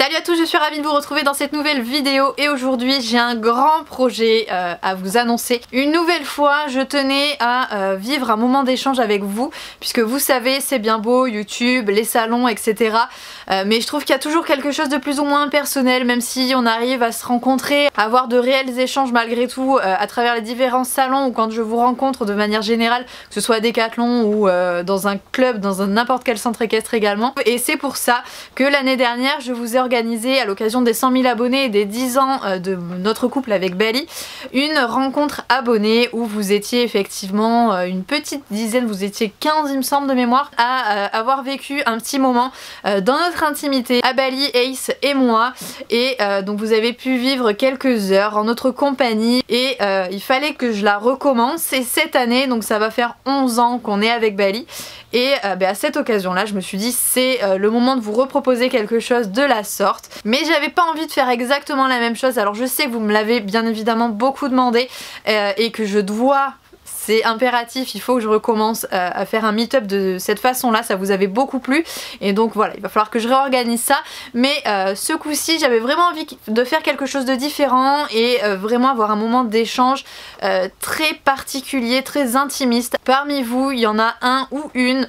Salut à tous, je suis ravie de vous retrouver dans cette nouvelle vidéo et aujourd'hui j'ai un grand projet à vous annoncer. Une nouvelle fois, je tenais à vivre un moment d'échange avec vous puisque vous savez, c'est bien beau, YouTube, les salons, etc. Mais je trouve qu'il y a toujours quelque chose de plus ou moins personnel, même si on arrive à se rencontrer, à avoir de réels échanges malgré tout à travers les différents salons ou quand je vous rencontre de manière générale, que ce soit à Decathlon ou dans un club, dans n'importe quel centre équestre également. Et c'est pour ça que l'année dernière, je vous ai organisé à l'occasion des 100 000 abonnés et des 10 ans de notre couple avec Bali une rencontre abonnée où vous étiez effectivement une petite dizaine, vous étiez 15 il me semble de mémoire, à avoir vécu un petit moment dans notre intimité à Bali, Ace et moi, et donc vous avez pu vivre quelques heures en notre compagnie et il fallait que je la recommence. Et cette année, donc ça va faire 11 ans qu'on est avec Bali, et à cette occasion là je me suis dit c'est le moment de vous reproposer quelque chose de la sorte, mais j'avais pas envie de faire exactement la même chose. Alors je sais que vous me l'avez bien évidemment beaucoup demandé et que je dois, c'est impératif, il faut que je recommence à faire un meet-up de cette façon là, ça vous avait beaucoup plu et donc voilà, il va falloir que je réorganise ça. Mais ce coup-ci j'avais vraiment envie de faire quelque chose de différent et vraiment avoir un moment d'échange très particulier, très intimiste. Parmi vous il y en a un ou une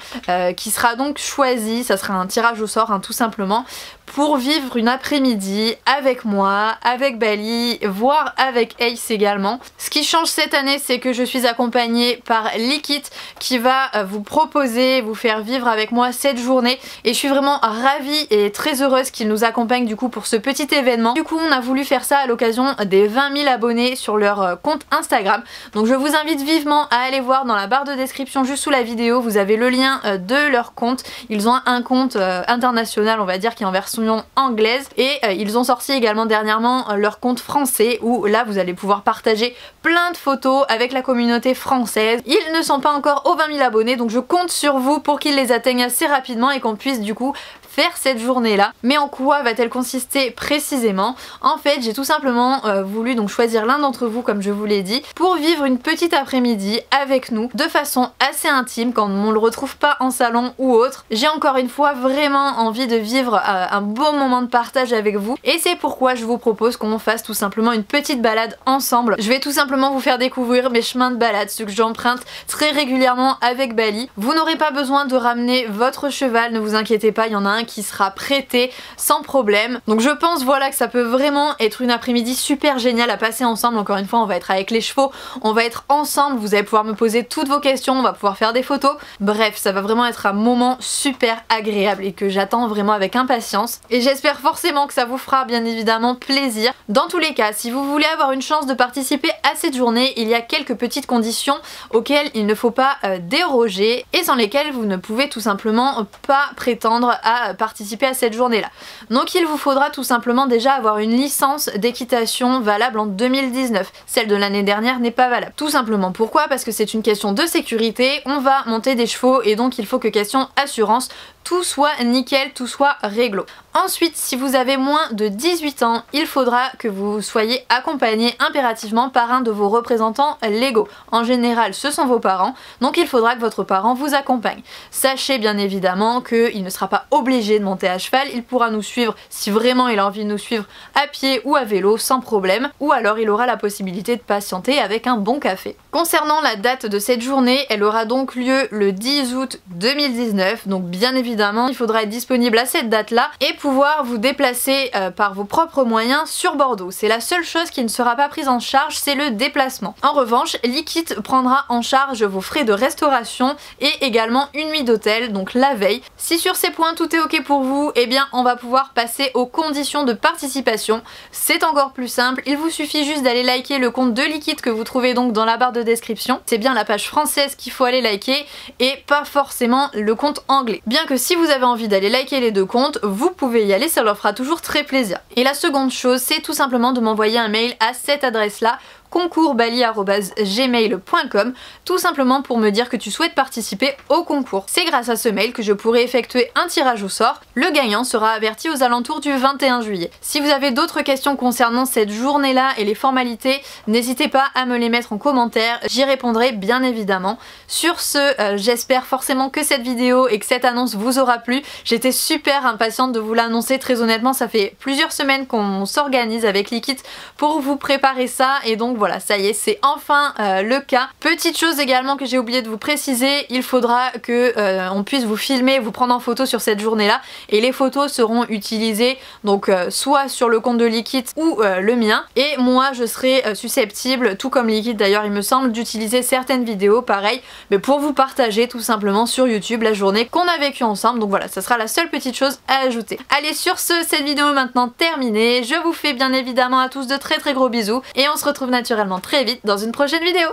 qui sera donc choisi, ça sera un tirage au sort tout simplement, pour vivre une après-midi avec moi, avec Bali, voire avec Ace également. Ce qui change cette année, c'est que je suis accompagnée par Liquid qui va vous proposer, vous faire vivre avec moi cette journée, et je suis vraiment ravie et très heureuse qu'il nous accompagne du coup pour ce petit événement. Du coup on a voulu faire ça à l'occasion des 20 000 abonnés sur leur compte Instagram, donc je vous invite vivement à aller voir dans la barre de description juste sous la vidéo, vous avez le lien de leur compte. Ils ont un compte international on va dire qui est en version anglaise, et ils ont sorti également dernièrement leur compte français où là vous allez pouvoir partager plein de photos avec la communauté française. Ils ne sont pas encore aux 20 000 abonnés, donc je compte sur vous pour qu'ils les atteignent assez rapidement et qu'on puisse du coup faire cette journée là. Mais en quoi va-t-elle consister précisément? En fait j'ai tout simplement voulu donc choisir l'un d'entre vous comme je vous l'ai dit pour vivre une petite après-midi avec nous de façon assez intime quand on le retrouve pas en salon ou autre. J'ai encore une fois vraiment envie de vivre un beau moment de partage avec vous et c'est pourquoi je vous propose qu'on fasse tout simplement une petite balade ensemble. Je vais tout simplement vous faire découvrir mes chemins de balade, ceux que j'emprunte très régulièrement avec Bali. Vous n'aurez pas besoin de ramener votre cheval, ne vous inquiétez pas, il y en a un qui sera prêté sans problème. Donc je pense voilà que ça peut vraiment être une après-midi super géniale à passer ensemble. Encore une fois on va être avec les chevaux, on va être ensemble, vous allez pouvoir me poser toutes vos questions, on va pouvoir faire des photos. Bref, ça va vraiment être un moment super agréable et que j'attends vraiment avec impatience. Et j'espère forcément que ça vous fera bien évidemment plaisir. Dans tous les cas, si vous voulez avoir une chance de participer à cette journée, il y a quelques petites conditions auxquelles il ne faut pas déroger et sans lesquelles vous ne pouvez tout simplement pas prétendre à participer à cette journée là. Donc il vous faudra tout simplement déjà avoir une licence d'équitation valable en 2019. Celle de l'année dernière n'est pas valable. Tout simplement pourquoi? Parce que c'est une question de sécurité, on va monter des chevaux et donc il faut que question assurance tout soit nickel, tout soit réglo. Ensuite, si vous avez moins de 18 ans, il faudra que vous soyez accompagné impérativement par un de vos représentants légaux. En général, ce sont vos parents, donc il faudra que votre parent vous accompagne. Sachez bien évidemment qu'il ne sera pas obligé de monter à cheval, il pourra nous suivre si vraiment il a envie de nous suivre à pied ou à vélo sans problème, ou alors il aura la possibilité de patienter avec un bon café. Concernant la date de cette journée, elle aura donc lieu le 10 août 2019, donc bien évidemment il faudra être disponible à cette date là et pouvoir vous déplacer par vos propres moyens sur Bordeaux. C'est la seule chose qui ne sera pas prise en charge, c'est le déplacement. En revanche, Liquid prendra en charge vos frais de restauration et également une nuit d'hôtel, donc la veille. Si sur ces points tout est ok pour vous, eh bien on va pouvoir passer aux conditions de participation. C'est encore plus simple, il vous suffit juste d'aller liker le compte de Liquid que vous trouvez donc dans la barre de description. C'est bien la page française qu'il faut aller liker et pas forcément le compte anglais. Bien que si vous avez envie d'aller liker les deux comptes, vous pouvez y aller, ça leur fera toujours très plaisir. Et la seconde chose, c'est tout simplement de m'envoyer un mail à cette adresse là concoursbali@gmail.com, tout simplement pour me dire que tu souhaites participer au concours. C'est grâce à ce mail que je pourrai effectuer un tirage au sort. Le gagnant sera averti aux alentours du 21 juillet. Si vous avez d'autres questions concernant cette journée-là et les formalités, n'hésitez pas à me les mettre en commentaire, j'y répondrai bien évidemment. Sur ce, j'espère forcément que cette vidéo et que cette annonce vous aura plu. J'étais super impatiente de vous l'annoncer, très honnêtement ça fait plusieurs semaines qu'on s'organise avec Likit pour vous préparer ça et donc voilà, ça y est, c'est enfin le cas. Petite chose également que j'ai oublié de vous préciser, il faudra que on puisse vous filmer, vous prendre en photo sur cette journée-là et les photos seront utilisées donc soit sur le compte de Likit ou le mien, et moi je serai susceptible, tout comme Likit d'ailleurs il me semble, d'utiliser certaines vidéos pareil, mais pour vous partager tout simplement sur YouTube la journée qu'on a vécue ensemble. Donc voilà, ça sera la seule petite chose à ajouter. Allez, sur ce, cette vidéo est maintenant terminée. Je vous fais bien évidemment à tous de très gros bisous et on se retrouve naturellement très vite dans une prochaine vidéo.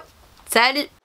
Salut!